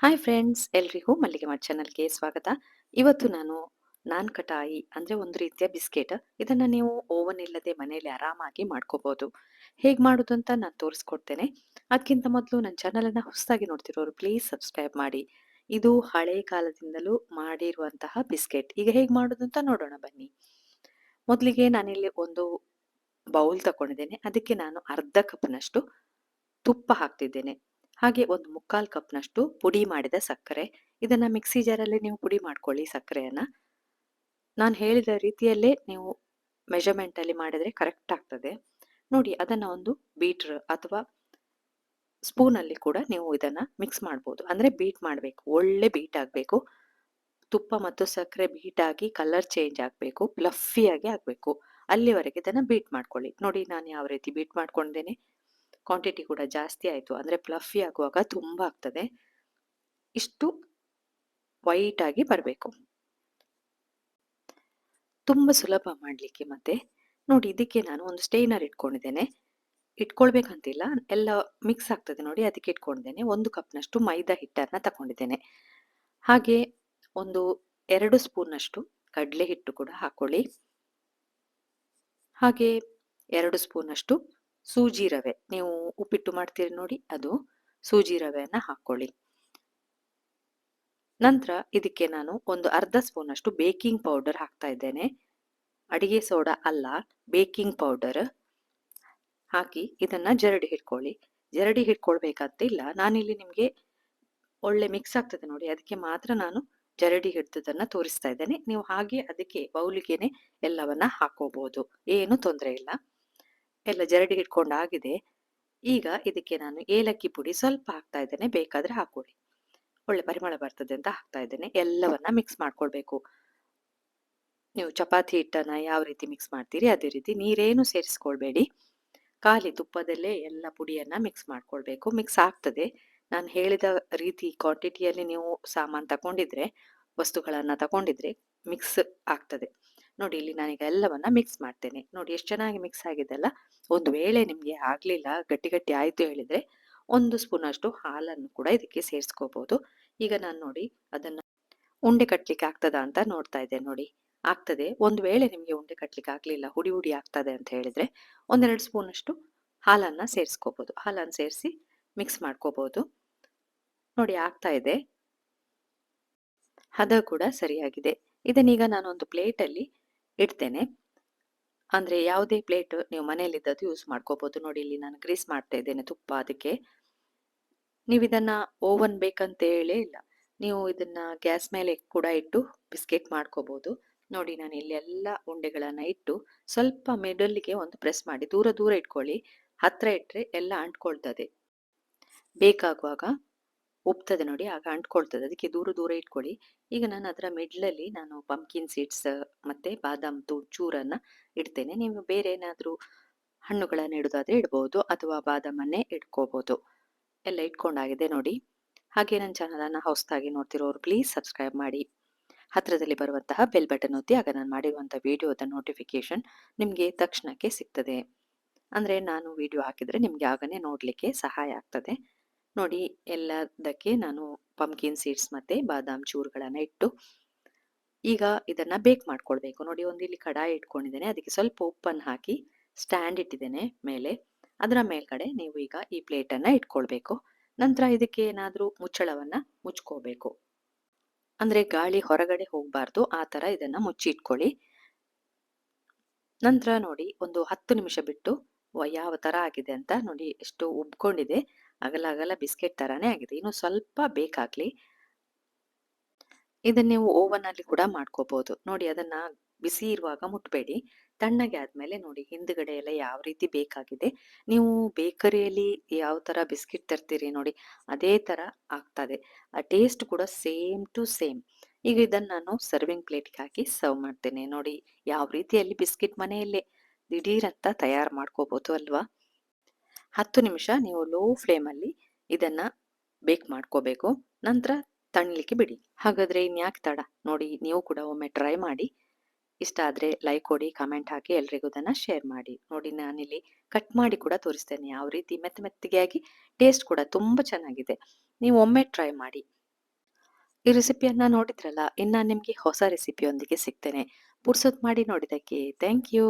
Hi friends, ಎಲ್ರಿಗೂ ಮಲ್ಲಿಗೆ mart ಚಾನಲ್ಗೆ ಸ್ವಾಗತ. ಇವತ್ತು ನಾನು ನಾನ್ ಕಟಾಯಿ ಅಂದ್ರೆ ಒಂದು ರೀತಿಯ ಬಿಸ್ಕೆಟ್. ಇದನ್ನ ನೀವು ಓವನ್ ಇಲ್ಲದೆ ಮನೆಯಲ್ಲಿ ಆರಾಮಾಗಿ ಮಾಡ್ಕೋಬಹುದು. ಹೇಗ್ ಮಾಡೋದು ಅಂತ ನಾನು ತೋರಿಸ್ಕೊಡ್ತೇನೆ. ಅದಕ್ಕಿಂತ ಮೊದಲು ನನ್ನ ಚಾನಲ್ ಅನ್ನ ಹೊಸದಾಗಿ ನೋಡ್ತಿರೋರು ಪ್ಲೀಸ್ ಸಬ್ಸ್ಕ್ರೈಬ್ ಮಾಡಿ. ಇದು ಹಳೆ ಕಾಲದಿಂದಲೂ ಮಾಡಿರುವಂತಹ ಬಿಸ್ಕೆಟ್. ಈಗ ಹೇಗ್ ಮಾಡೋದು ಅಂತ ನೋಡೋಣ ಬನ್ನಿ. ಮೊದಲಿಗೆ ನಾನಿಲ್ಲಿ ಒಂದು ಬೌಲ್ ತಕೊಂಡಿದ್ದೇನೆ. ಅದಕ್ಕೆ ನಾನು ಅರ್ಧ ಕಪ್ನಷ್ಟು ತುಪ್ಪ ಹಾಕ್ತಿದ್ದೇನೆ. ಹಾಗೆ ಒಂದು ಮುಕ್ಕಾಲು ಕಪ್ನಷ್ಟು ಪುಡಿ ಮಾಡಿದ ಸಕ್ಕರೆ. ಇದನ್ನ ಮಿಕ್ಸಿ ಜಾರಲ್ಲಿ ನೀವು ಪುಡಿ ಮಾಡ್ಕೊಳ್ಳಿ ಸಕ್ಕರೆಯನ್ನ. ನಾನು ಹೇಳಿದ ರೀತಿಯಲ್ಲೇ ನೀವು ಮೆಜರ್ಮೆಂಟ್ ಅಲ್ಲಿ ಮಾಡಿದ್ರೆ ಕರೆಕ್ಟ್ ಆಗ್ತದೆ. ನೋಡಿ, ಅದನ್ನ ಒಂದು ಬೀಟರ್ ಅಥವಾ ಸ್ಪೂನ್ ಅಲ್ಲಿ ಕೂಡ ನೀವು ಇದನ್ನ ಮಿಕ್ಸ್ ಮಾಡ್ಬೋದು. ಅಂದ್ರೆ ಬೀಟ್ ಮಾಡಬೇಕು, ಒಳ್ಳೆ ಬೀಟ್ ಆಗಬೇಕು. ತುಪ್ಪ ಮತ್ತು ಸಕ್ಕರೆ ಬೀಟ್ ಆಗಿ ಕಲರ್ ಚೇಂಜ್ ಆಗಬೇಕು, ಫ್ಲಫಿಯಾಗಿ ಆಗಬೇಕು. ಅಲ್ಲಿವರೆಗೆ ಇದನ್ನ ಬೀಟ್ ಮಾಡ್ಕೊಳ್ಳಿ. ನೋಡಿ ನಾನು ಯಾವ ರೀತಿ ಬೀಟ್ ಮಾಡ್ಕೊಂಡಿದ್ದೇನೆ. ಕ್ವಾಂಟಿಟಿ ಕೂಡ ಜಾಸ್ತಿ ಆಯಿತು. ಅಂದರೆ ಫ್ಲಫಿ ಆಗುವಾಗ ತುಂಬ ಆಗ್ತದೆ. ಇಷ್ಟು ವೈಟ್ ಆಗಿ ಬರಬೇಕು. ತುಂಬ ಸುಲಭ ಮಾಡಲಿಕ್ಕೆ. ಮತ್ತೆ ನೋಡಿ, ಇದಕ್ಕೆ ನಾನು ಒಂದು ಸ್ಟೇನರ್ ಇಟ್ಕೊಂಡಿದ್ದೇನೆ. ಇಟ್ಕೊಳ್ಬೇಕಂತಿಲ್ಲ, ಎಲ್ಲ ಮಿಕ್ಸ್ ಆಗ್ತದೆ ನೋಡಿ, ಅದಕ್ಕೆ ಇಟ್ಕೊಂಡಿದ್ದೇನೆ. ಒಂದು ಕಪ್ನಷ್ಟು ಮೈದಾ ಹಿಟ್ಟನ್ನು ತಗೊಂಡಿದ್ದೇನೆ. ಹಾಗೆ ಒಂದು 2 ಸ್ಪೂನಷ್ಟು ಕಡಲೆ ಹಿಟ್ಟು ಕೂಡ ಹಾಕೊಳ್ಳಿ. ಹಾಗೆ 2 ಸ್ಪೂನಷ್ಟು ಸೂಜಿ ರವೆ, ನೀವು ಉಪ್ಪಿಟ್ಟು ಮಾಡ್ತೀರಿ ನೋಡಿ, ಅದು ಸೂಜಿ ರವೆಯನ್ನು ಹಾಕೊಳ್ಳಿ. ನಂತರ ಇದಕ್ಕೆ ನಾನು ಒಂದು ಅರ್ಧ ಸ್ಪೂನಷ್ಟು ಬೇಕಿಂಗ್ ಪೌಡರ್ ಹಾಕ್ತಾ ಇದ್ದೇನೆ. ಅಡಿಗೆ ಸೋಡಾ ಅಲ್ಲ, ಬೇಕಿಂಗ್ ಪೌಡರ್ ಹಾಕಿ ಇದನ್ನ ಜರಡಿ ಹಿಡ್ಕೊಳ್ಳಿ. ಜರಡಿ ಹಿಡ್ಕೊಳ್ಬೇಕಂತಿಲ್ಲ, ನಾನಿಲ್ಲಿ ನಿಮಗೆ ಒಳ್ಳೆ ಮಿಕ್ಸ್ ಆಗ್ತದೆ ನೋಡಿ, ಅದಕ್ಕೆ ಮಾತ್ರ ನಾನು ಜರಡಿ ಹಿಡ್ದದನ್ನ ತೋರಿಸ್ತಾ ಇದ್ದೇನೆ. ನೀವು ಹಾಗೆ ಅದಕ್ಕೆ ಬೌಲಿಗೆನೆ ಎಲ್ಲವನ್ನ ಹಾಕೋಬಹುದು, ಏನು ತೊಂದರೆ ಇಲ್ಲ. ಎಲ್ಲ ಜರಡಿ ಹಿಡ್ಕೊಂಡಾಗಿದೆ. ಈಗ ಇದಕ್ಕೆ ನಾನು ಏಲಕ್ಕಿ ಪುಡಿ ಸ್ವಲ್ಪ ಹಾಕ್ತಾ ಇದ್ದೇನೆ, ಬೇಕಾದ್ರೆ ಹಾಕೊಳ್ಳಿ. ಒಳ್ಳೆ ಪರಿಮಳ ಬರ್ತದೆ ಅಂತ ಹಾಕ್ತಾ ಇದ್ದೇನೆ. ಎಲ್ಲವನ್ನ ಮಿಕ್ಸ್ ಮಾಡ್ಕೊಳ್ಬೇಕು. ನೀವು ಚಪಾತಿ ಹಿಟ್ಟನ್ನ ಯಾವ ರೀತಿ ಮಿಕ್ಸ್ ಮಾಡ್ತೀರಿ ಅದೇ ರೀತಿ, ನೀರೇನು ಸೇರಿಸ್ಕೊಳ್ಬೇಡಿ. ಖಾಲಿ ತುಪ್ಪದಲ್ಲೇ ಎಲ್ಲ ಪುಡಿಯನ್ನ ಮಿಕ್ಸ್ ಮಾಡ್ಕೊಳ್ಬೇಕು. ಮಿಕ್ಸ್ ಆಗ್ತದೆ. ನಾನು ಹೇಳಿದ ರೀತಿ ಕ್ವಾಂಟಿಟಿಯಲ್ಲಿ ನೀವು ಸಾಮಾನು ತಗೊಂಡಿದ್ರೆ, ವಸ್ತುಗಳನ್ನ ತಗೊಂಡಿದ್ರೆ ಮಿಕ್ಸ್ ಆಗ್ತದೆ. ನೋಡಿ, ಇಲ್ಲಿ ನಾನೀಗ ಎಲ್ಲವನ್ನ ಮಿಕ್ಸ್ ಮಾಡ್ತೇನೆ. ನೋಡಿ ಎಷ್ಟು ಚೆನ್ನಾಗಿ ಮಿಕ್ಸ್ ಆಗಿದೆಲ್ಲ. ಒಂದು ವೇಳೆ ನಿಮ್ಗೆ ಆಗ್ಲಿಲ್ಲ, ಗಟ್ಟಿ ಗಟ್ಟಿ ಆಯ್ತು ಹೇಳಿದ್ರೆ 1 ಸ್ಪೂನ್ ಅಷ್ಟು ಹಾಲನ್ನು ಕೂಡ ಇದಕ್ಕೆ ಸೇರಿಸ್ಕೋಬಹುದು. ಈಗ ನಾನು ನೋಡಿ ಅದನ್ನ ಉಂಡೆ ಕಟ್ಲಿಕ್ಕೆ ಆಗ್ತದಾ ಅಂತ ನೋಡ್ತಾ ಇದ್ದೇನೆ. ನೋಡಿ, ಆಗ್ತದೆ. ಒಂದು ವೇಳೆ ನಿಮ್ಗೆ ಉಂಡೆ ಕಟ್ಲಿಕ್ಕೆ ಆಗ್ಲಿಲ್ಲ, ಹುಡಿ ಹುಡಿ ಆಗ್ತದೆ ಅಂತ ಹೇಳಿದ್ರೆ 1-2 ಸ್ಪೂನ್ ಅಷ್ಟು ಹಾಲನ್ನ ಸೇರಿಸ್ಕೋಬಹುದು. ಹಾಲನ್ನು ಸೇರಿಸಿ ಮಿಕ್ಸ್ ಮಾಡ್ಕೋಬಹುದು. ನೋಡಿ, ಆಗ್ತಾ ಇದೆ. ಹದ ಕೂಡ ಸರಿಯಾಗಿದೆ. ಇದನ್ನೀಗ ನಾನೊಂದು ಪ್ಲೇಟಲ್ಲಿ ಇಡ್ತೇನೆ. ಅಂದ್ರೆ ಯಾವುದೇ ಪ್ಲೇಟ್ ನೀವು ಮನೆಯಲ್ಲಿದ್ದದ್ದು ಯೂಸ್ ಮಾಡ್ಕೋಬಹುದು. ನೋಡಿ, ಇಲ್ಲಿ ನಾನು ಗ್ರೀಸ್ ಮಾಡ್ತಾ ಇದ್ದೇನೆ ತುಪ್ಪ. ಅದಕ್ಕೆ ನೀವು ಇದನ್ನ ಓವನ್ ಬೇಕಂತ ಹೇಳೇ ಇಲ್ಲ, ನೀವು ಇದನ್ನ ಗ್ಯಾಸ್ ಮೇಲೆ ಕೂಡ ಇಟ್ಟು ಬಿಸ್ಕೆಟ್ ಮಾಡ್ಕೋಬಹುದು. ನೋಡಿ, ನಾನು ಇಲ್ಲಿ ಎಲ್ಲ ಉಂಡೆಗಳನ್ನ ಇಟ್ಟು ಸ್ವಲ್ಪ ಮಿಡಲ್ಗೆ ಒಂದು ಪ್ರೆಸ್ ಮಾಡಿ, ದೂರ ದೂರ ಇಟ್ಕೊಳ್ಳಿ. ಹತ್ರ ಇಟ್ರೆ ಎಲ್ಲ ಅಂಟ್ಕೊಳ್ತದೆ, ಬೇಕಾಗುವಾಗ ಉಪ್ತದೆ ನೋಡಿ, ಆಗ ಅಂಟ್ಕೊಳ್ತದೆ. ಅದಕ್ಕೆ ದೂರ ದೂರ ಇಟ್ಕೊಳ್ಳಿ. ಈಗ ನಾನು ಅದರ ಮಿಡ್ಲಲ್ಲಿ ನಾನು ಪಂಪ್ಕಿನ್ ಸೀಡ್ಸ್ ಮತ್ತೆ ಬಾದಾಮ್ ಚೂರನ್ನ ಇಡ್ತೇನೆ. ನೀವು ಬೇರೆ ಏನಾದರೂ ಹಣ್ಣುಗಳನ್ನ ಇಡೋದಾದ್ರೆ ಇಡ್ಬೋದು, ಅಥವಾ ಬಾದಾಮನ್ನೇ ಇಟ್ಕೋಬಹುದು. ಎಲ್ಲ ಇಟ್ಕೊಂಡಾಗಿದೆ ನೋಡಿ. ಹಾಗೆ ನನ್ನ ಚಾನಲನ್ನು ಹೊಸದಾಗಿ ನೋಡ್ತಿರೋರು ಪ್ಲೀಸ್ ಸಬ್ಸ್ಕ್ರೈಬ್ ಮಾಡಿ. ಹತ್ರದಲ್ಲಿ ಬರುವಂತಹ ಬೆಲ್ ಬಟನ್ ಒತ್ತಿ, ಆಗ ನಾನು ಮಾಡಿರುವಂಥ ವಿಡಿಯೋದ ನೋಟಿಫಿಕೇಶನ್ ನಿಮಗೆ ತಕ್ಷಣಕ್ಕೆ ಸಿಗ್ತದೆ. ಅಂದರೆ ನಾನು ವಿಡಿಯೋ ಹಾಕಿದರೆ ನಿಮಗೆ ಆಗನೇ ನೋಡಲಿಕ್ಕೆ ಸಹಾಯ ಆಗ್ತದೆ. ನೋಡಿ, ಎಲ್ಲದಕ್ಕೆ ನಾನು ಪಂಪ್ಕಿನ್ ಸೀಡ್ಸ್ ಮತ್ತು ಬಾದಾಮ್ ಚೂರುಗಳನ್ನು ಇಟ್ಟು ಈಗ ಇದನ್ನ ಬೇಕ್ ಮಾಡ್ಕೊಳ್ಬೇಕು. ನೋಡಿ, ಒಂದು ಇಲ್ಲಿ ಕಡಾಯಿ ಇಟ್ಕೊಂಡಿದ್ದೇನೆ. ಅದಕ್ಕೆ ಸ್ವಲ್ಪ ಉಪ್ಪನ್ನು ಹಾಕಿ ಸ್ಟ್ಯಾಂಡ್ ಇಟ್ಟಿದ್ದೇನೆ ಮೇಲೆ. ಅದರ ಮೇಲ್ಗಡೆ ನೀವು ಈಗ ಈ ಪ್ಲೇಟನ್ನು ಇಟ್ಕೊಳ್ಬೇಕು. ನಂತರ ಇದಕ್ಕೆ ಏನಾದರೂ ಮುಚ್ಚಳವನ್ನು ಮುಚ್ಕೋಬೇಕು. ಅಂದರೆ ಗಾಳಿ ಹೊರಗಡೆ ಹೋಗಬಾರ್ದು, ಆ ಥರ ಇದನ್ನು ಮುಚ್ಚಿ ಇಟ್ಕೊಳ್ಳಿ. ನಂತರ ನೋಡಿ, ಒಂದು 10 ನಿಮಿಷ ಬಿಟ್ಟು ಯಾವ ಥರ ಆಗಿದೆ ಅಂತ ನೋಡಿ. ಎಷ್ಟು ಉಬ್ಕೊಂಡಿದೆ, ಅಗಲ ಅಗಲ ಬಿಸ್ಕೆಟ್ ಥರನೇ ಆಗಿದೆ. ಇನ್ನು ಸ್ವಲ್ಪ ಬೇಕಾಗಲಿ. ಇದನ್ನ ನೀವು ಓವನ್ ಅಲ್ಲಿ ಕೂಡ ಮಾಡ್ಕೋಬಹುದು. ನೋಡಿ, ಅದನ್ನ ಬಿಸಿ ಇರುವಾಗ ಮುಟ್ಬೇಡಿ. ತಣ್ಣಗೆ ಆದ್ಮೇಲೆ ನೋಡಿ ಹಿಂದ್ಗಡೆ ಎಲ್ಲ ಯಾವ ರೀತಿ ಬೇಕಾಗಿದೆ. ನೀವು ಬೇಕರಿಯಲ್ಲಿ ಯಾವ ತರ ಬಿಸ್ಕಿಟ್ ತರ್ತೀರಿ ನೋಡಿ, ಅದೇ ತರ ಆಗ್ತದೆ. ಆ ಟೇಸ್ಟ್ ಕೂಡ ಸೇಮ್ ಟು ಸೇಮ್. ಈಗ ಇದನ್ನ ನಾನು ಸರ್ವಿಂಗ್ ಪ್ಲೇಟ್ಗೆ ಹಾಕಿ ಸರ್ವ್ ಮಾಡ್ತೇನೆ. ನೋಡಿ ಯಾವ ರೀತಿಯಲ್ಲಿ ಬಿಸ್ಕಿಟ್ ಮನೆಯಲ್ಲೇ ದಿಢೀರ್ ಅಂತ ತಯಾರು ಮಾಡ್ಕೋಬಹುದು ಅಲ್ವಾ. 10 ನಿಮಿಷ ನೀವು ಲೋ ಫ್ಲೇಮಲ್ಲಿ ಇದನ್ನ ಬೇಕ್ ಮಾಡ್ಕೋಬೇಕು. ನಂತರ ತಣ್ಣಲಿಕ್ಕೆ ಬಿಡಿ. ಹಾಗಾದ್ರೆ ಇನ್ಯಾಕೆ ತಡ, ನೋಡಿ ನೀವು ಕೂಡ ಒಮ್ಮೆ ಟ್ರೈ ಮಾಡಿ. ಇಷ್ಟ ಆದರೆ ಲೈಕ್ ಕೊಡಿ, ಕಮೆಂಟ್ ಹಾಕಿ, ಎಲ್ರಿಗೂ ಇದನ್ನು ಶೇರ್ ಮಾಡಿ. ನೋಡಿ, ನಾನಿಲ್ಲಿ ಕಟ್ ಮಾಡಿ ಕೂಡ ತೋರಿಸ್ತೇನೆ ಯಾವ ರೀತಿ ಮೆತ್ತ ಮೆತ್ತಗೆ ಆಗಿ ಟೇಸ್ಟ್ ಕೂಡ ತುಂಬ ಚೆನ್ನಾಗಿದೆ. ನೀವು ಒಮ್ಮೆ ಟ್ರೈ ಮಾಡಿ. ಈ ರೆಸಿಪಿಯನ್ನ ನೋಡಿದ್ರಲ್ಲ, ಇನ್ನು ನಿಮ್ಗೆ ಹೊಸ ರೆಸಿಪಿಯೊಂದಿಗೆ ಸಿಗ್ತೇನೆ. ಪುರ್ಸೊತ್ ಮಾಡಿ ನೋಡಿದ್ದಕ್ಕೆ ಥ್ಯಾಂಕ್ ಯು.